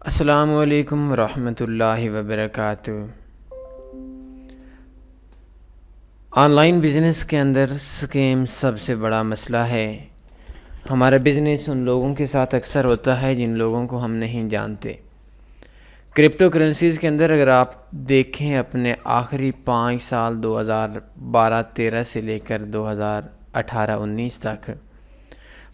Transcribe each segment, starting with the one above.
السلام علیکم ورحمۃ اللہ وبرکاتہ۔ آن لائن بزنس کے اندر سکیم سب سے بڑا مسئلہ ہے۔ ہمارا بزنس ان لوگوں کے ساتھ اکثر ہوتا ہے جن لوگوں کو ہم نہیں جانتے۔ کرپٹو کرنسیز کے اندر اگر آپ دیکھیں اپنے آخری 5 سال 2012-13 سے لے کر 2018-19 تک،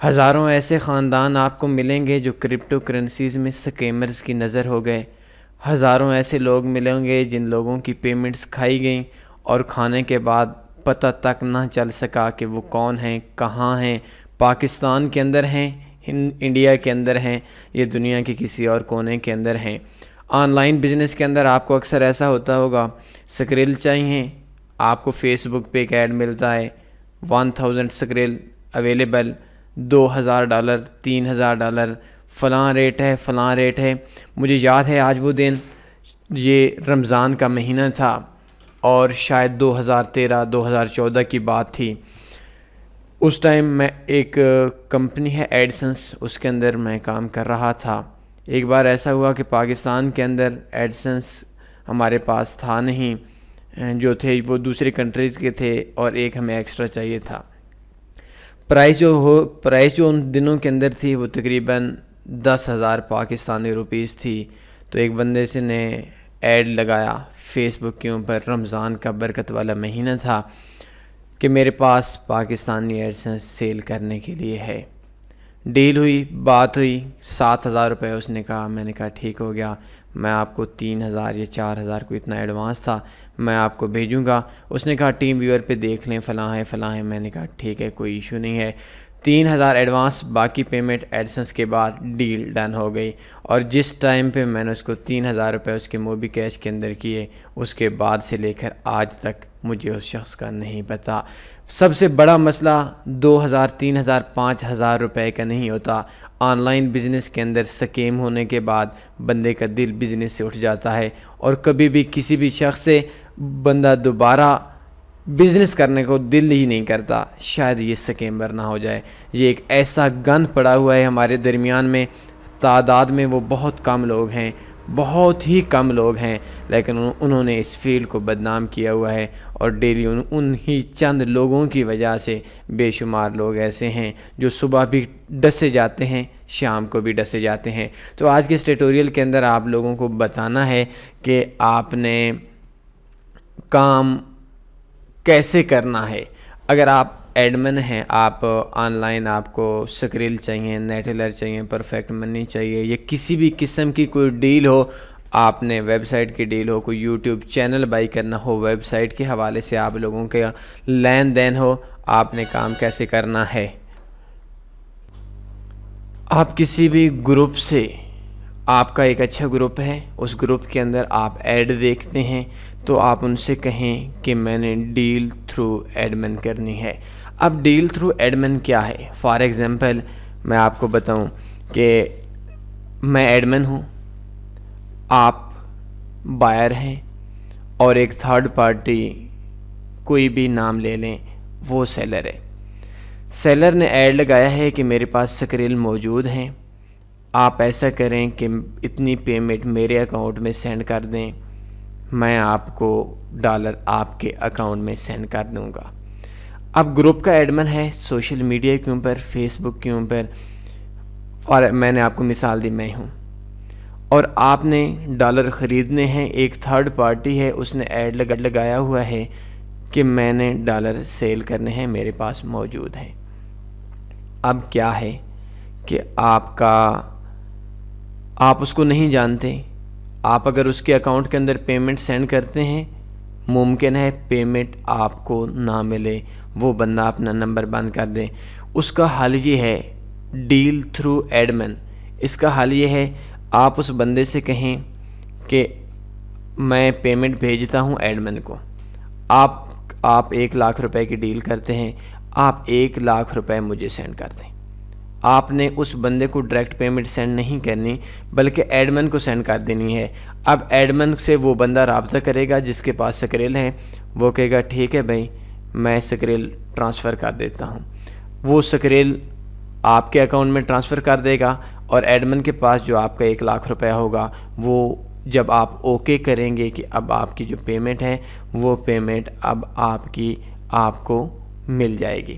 ہزاروں ایسے خاندان آپ کو ملیں گے جو کرپٹو کرنسیز میں سکیمرز کی نظر ہو گئے۔ ہزاروں ایسے لوگ ملیں گے جن لوگوں کی پیمنٹس کھائی گئیں اور کھانے کے بعد پتہ تک نہ چل سکا کہ وہ کون ہیں، کہاں ہیں، پاکستان کے اندر ہیں، انڈیا کے اندر ہیں، یہ دنیا کے کسی اور کونے کے اندر ہیں۔ آن لائن بزنس کے اندر آپ کو اکثر ایسا ہوتا ہوگا، سکریل چاہیے، آپ کو فیس بک پہ ایک ایڈ ملتا ہے 1000 سکریل اویلیبل، $2000، $3000، فلاں ریٹ ہے۔ مجھے یاد ہے آج وہ دن، یہ رمضان کا مہینہ تھا اور شاید 2013-2014 کی بات تھی۔ اس ٹائم میں ایک کمپنی ہے ایڈسنس، اس کے اندر میں کام کر رہا تھا۔ ایک بار ایسا ہوا کہ پاکستان کے اندر ایڈسنس ہمارے پاس تھا نہیں، جو تھے وہ دوسری کنٹریز کے تھے اور ایک ہمیں ایکسٹرا چاہیے تھا۔ پرائس جو ان دنوں کے اندر تھی وہ تقریباً 10,000 پاکستانی روپیز تھی۔ تو ایک بندے سے نے ایڈ لگایا فیس بک کے اوپر، رمضان کا برکت والا مہینہ تھا، کہ میرے پاس پاکستانی ایڈسنس سیل کرنے کے لیے ہے۔ ڈیل ہوئی، بات ہوئی، 7,000 روپے اس نے کہا۔ میں نے کہا ٹھیک ہو گیا، میں آپ کو 3,000 یا 4,000 کو اتنا ایڈوانس تھا، میں آپ کو بھیجوں گا۔ اس نے کہا ٹیم ویور پہ دیکھ لیں، فلاں ہے۔ میں نے کہا ٹھیک ہے، کوئی ایشو نہیں ہے۔ 3,000 ایڈوانس، باقی پیمنٹ ایڈسنس کے بعد ڈیل ڈن ہو گئی۔ اور جس ٹائم پہ میں نے اس کو 3,000 روپے اس کے موبی کیش کے اندر کیے، اس کے بعد سے لے کر آج تک مجھے اس شخص کا نہیں پتہ۔ سب سے بڑا مسئلہ 2,000، 3,000، 5,000 روپے کا نہیں ہوتا۔ آن لائن بزنس کے اندر سکیم ہونے کے بعد بندے کا دل بزنس سے اٹھ جاتا ہے اور کبھی بھی کسی بھی شخص سے بندہ دوبارہ بزنس کرنے کو دل ہی نہیں کرتا، شاید یہ سکیمر نہ ہو جائے۔ یہ ایک ایسا گند پڑا ہوا ہے ہمارے درمیان میں، تعداد میں وہ بہت کم لوگ ہیں، بہت ہی کم لوگ ہیں، لیکن انہوں نے اس فیلڈ کو بدنام کیا ہوا ہے اور ڈیلی انہی چند لوگوں کی وجہ سے بے شمار لوگ ایسے ہیں جو صبح بھی ڈسے جاتے ہیں، شام کو بھی ڈسے جاتے ہیں۔ تو آج کے اس ٹیٹوریل کے اندر آپ لوگوں کو بتانا ہے کہ آپ نے کام کیسے کرنا ہے۔ اگر آپ ایڈمن ہیں، آپ آن لائن، آپ کو سکریل چاہیے، نیٹلر چاہیے، پرفیکٹ منی چاہیے، یا کسی بھی قسم کی کوئی ڈیل ہو، آپ نے ویب سائٹ کی ڈیل ہو، کوئی یوٹیوب چینل بائی کرنا ہو، ویب سائٹ کے حوالے سے آپ لوگوں کے لین دین ہو، آپ نے کام کیسے کرنا ہے۔ آپ کسی بھی گروپ سے، آپ کا ایک اچھا گروپ ہے، اس گروپ کے اندر آپ ایڈ دیکھتے ہیں تو آپ ان سے کہیں کہ میں نے ڈیل تھرو ایڈمن کرنی ہے۔ اب ڈیل تھرو ایڈمن کیا ہے؟ فار ایگزامپل میں آپ کو بتاؤں کہ میں ایڈمن ہوں، آپ بائر ہیں، اور ایک تھرڈ پارٹی کوئی بھی نام لے لیں، وہ سیلر ہے۔ سیلر نے ایڈ لگایا ہے کہ میرے پاس سکریل موجود ہیں، آپ ایسا کریں کہ اتنی پیمنٹ میرے اکاؤنٹ میں سینڈ کر دیں، میں آپ کو ڈالر آپ کے اکاؤنٹ میں سینڈ کر دوں گا۔ اب گروپ کا ایڈمن ہے، سوشل میڈیا کے اوپر، فیس بک کے اوپر، اور میں نے آپ کو مثال دی، میں ہوں، اور آپ نے ڈالر خریدنے ہیں، ایک تھرڈ پارٹی ہے، اس نے ایڈ لگایا ہوا ہے کہ میں نے ڈالر سیل کرنے ہیں، میرے پاس موجود ہیں۔ اب کیا ہے کہ آپ اس کو نہیں جانتے، آپ اگر اس کے اکاؤنٹ کے اندر پیمنٹ سینڈ کرتے ہیں، ممکن ہے پیمنٹ آپ کو نہ ملے، وہ بندہ اپنا نمبر بند کر دے۔ اس کا حل یہ ہے، ڈیل تھرو ایڈمن، اس کا حل یہ ہے، آپ اس بندے سے کہیں کہ میں پیمنٹ بھیجتا ہوں ایڈمن کو، آپ 1,00,000 روپے کی ڈیل کرتے ہیں، آپ 1,00,000 روپے مجھے سینڈ کر دیں۔ آپ نے اس بندے کو ڈائریکٹ پیمنٹ سینڈ نہیں کرنی، بلکہ ایڈمن کو سینڈ کر دینی ہے۔ اب ایڈمن سے وہ بندہ رابطہ کرے گا جس کے پاس سکریل ہے، وہ کہے گا ٹھیک ہے بھائی، میں سکریل ٹرانسفر کر دیتا ہوں۔ وہ سکریل آپ کے اکاؤنٹ میں ٹرانسفر کر دے گا اور ایڈمن کے پاس جو آپ کا 1,00,000 روپیہ ہوگا وہ جب آپ اوکے کریں گے کہ اب آپ کی جو پیمنٹ ہے وہ پیمنٹ اب آپ کو مل جائے گی،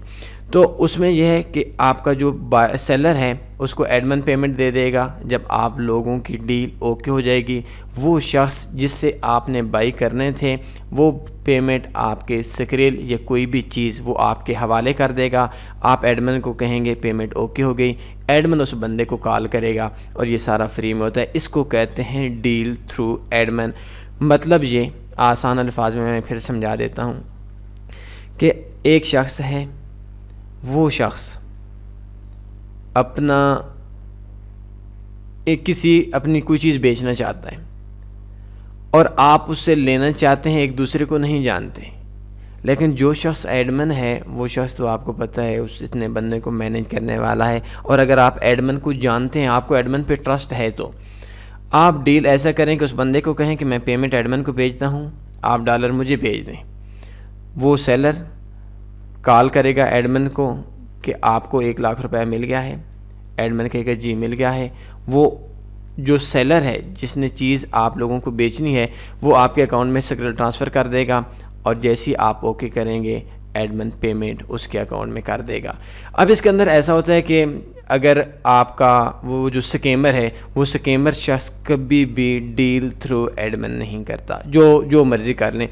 تو اس میں یہ ہے کہ آپ کا جو سیلر ہے اس کو ایڈمن پیمنٹ دے دے گا۔ جب آپ لوگوں کی ڈیل اوکے ہو جائے گی، وہ شخص جس سے آپ نے بائی کرنے تھے وہ پیمنٹ آپ کے سکریل یا کوئی بھی چیز وہ آپ کے حوالے کر دے گا۔ آپ ایڈمن کو کہیں گے پیمنٹ اوکے ہو گئی، ایڈمن اس بندے کو کال کرے گا اور یہ سارا فری میں ہوتا ہے۔ اس کو کہتے ہیں ڈیل تھرو ایڈمن۔ مطلب یہ آسان الفاظ میں پھر سمجھا دیتا ہوں کہ ایک شخص ہے، وہ شخص اپنی کوئی چیز بیچنا چاہتا ہے اور آپ اس سے لینا چاہتے ہیں، ایک دوسرے کو نہیں جانتے، لیکن جو شخص ایڈمن ہے وہ شخص تو آپ کو پتہ ہے اس اتنے بندے کو مینیج کرنے والا ہے، اور اگر آپ ایڈمن کو جانتے ہیں، آپ کو ایڈمن پہ ٹرسٹ ہے، تو آپ ڈیل ایسا کریں کہ اس بندے کو کہیں کہ میں پیمنٹ ایڈمن کو بھیجتا ہوں، آپ ڈالر مجھے بھیج دیں۔ وہ سیلر کال کرے گا ایڈمن کو کہ آپ کو 1,00,000 روپیہ مل گیا ہے، ایڈمن کہے گا جی مل گیا ہے۔ وہ جو سیلر ہے جس نے چیز آپ لوگوں کو بیچنی ہے وہ آپ کے اکاؤنٹ میں سکرل ٹرانسفر کر دے گا، اور جیسے ہی آپ اوکے کریں گے ایڈمن پیمنٹ اس کے اکاؤنٹ میں کر دے گا۔ اب اس کے اندر ایسا ہوتا ہے کہ اگر آپ کا وہ جو سکیمر ہے وہ سکیمر شخص کبھی بھی ڈیل تھرو ایڈمن نہیں کرتا، جو مرضی کر لیں،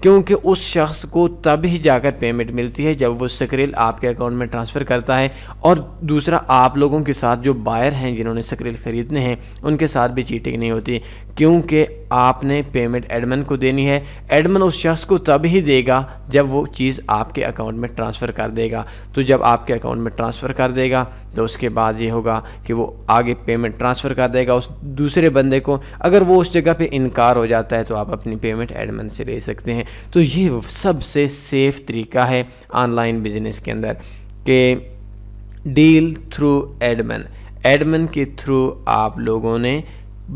کیونکہ اس شخص کو تب ہی جا کر پیمنٹ ملتی ہے جب وہ سکریل آپ کے اکاؤنٹ میں ٹرانسفر کرتا ہے، اور دوسرا آپ لوگوں کے ساتھ جو بائر ہیں جنہوں نے سکریل خریدنے ہیں ان کے ساتھ بھی چیٹنگ نہیں ہوتی، کیونکہ آپ نے پیمنٹ ایڈمن کو دینی ہے۔ ایڈمن اس شخص کو تب ہی دے گا جب وہ چیز آپ کے اکاؤنٹ میں ٹرانسفر کر دے گا، تو جب آپ کے اکاؤنٹ میں ٹرانسفر کر دے گا تو اس کے بعد یہ ہوگا کہ وہ آگے پیمنٹ ٹرانسفر کر دے گا اس دوسرے بندے کو۔ اگر وہ اس جگہ پہ انکار ہو جاتا ہے تو آپ اپنی پیمنٹ ایڈمن سے لے سکتے ہیں۔ تو یہ سب سے سیف طریقہ ہے آن لائن بزنس کے اندر کہ ڈیل تھرو ایڈمن۔ ایڈمن کے تھرو آپ لوگوں نے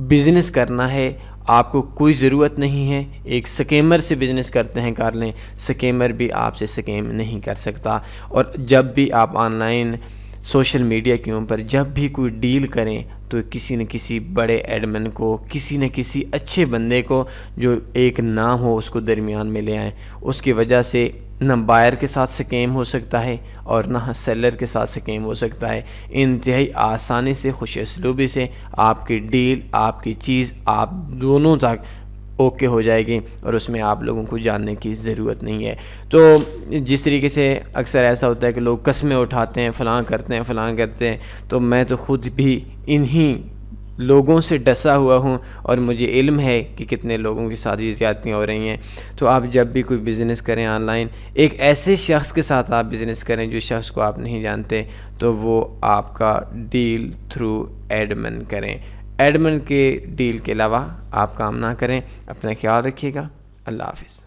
بزنس کرنا ہے، آپ کو کوئی ضرورت نہیں ہے ایک سکیمر سے بزنس کرتے ہیں کر لیں، سکیمر بھی آپ سے سکیم نہیں کر سکتا۔ اور جب بھی آپ آن لائن سوشل میڈیا کے اوپر جب بھی کوئی ڈیل کریں تو کسی نہ کسی بڑے ایڈمن کو، کسی نہ کسی اچھے بندے کو جو ایک نام ہو اس کو درمیان میں لے آئیں، اس کی وجہ سے نہ بائر کے ساتھ سکیم ہو سکتا ہے اور نہ سیلر کے ساتھ سکیم ہو سکتا ہے۔ انتہائی آسانی سے، خوش اسلوبی سے آپ کی ڈیل، آپ کی چیز آپ دونوں تک اوکے ہو جائے گی اور اس میں آپ لوگوں کو جاننے کی ضرورت نہیں ہے۔ تو جس طریقے سے اکثر ایسا ہوتا ہے کہ لوگ قسمیں اٹھاتے ہیں، فلاں کرتے ہیں، تو میں تو خود بھی انہی لوگوں سے ڈسا ہوا ہوں اور مجھے علم ہے کہ کتنے لوگوں کے ساتھ یہ زیادتیاں ہو رہی ہیں۔ تو آپ جب بھی کوئی بزنس کریں آن لائن، ایک ایسے شخص کے ساتھ آپ بزنس کریں جو شخص کو آپ نہیں جانتے، تو وہ آپ کا ڈیل تھرو ایڈمن کریں۔ ایڈمن کے ڈیل کے علاوہ آپ کام نہ کریں۔ اپنا خیال رکھیے گا۔ اللہ حافظ۔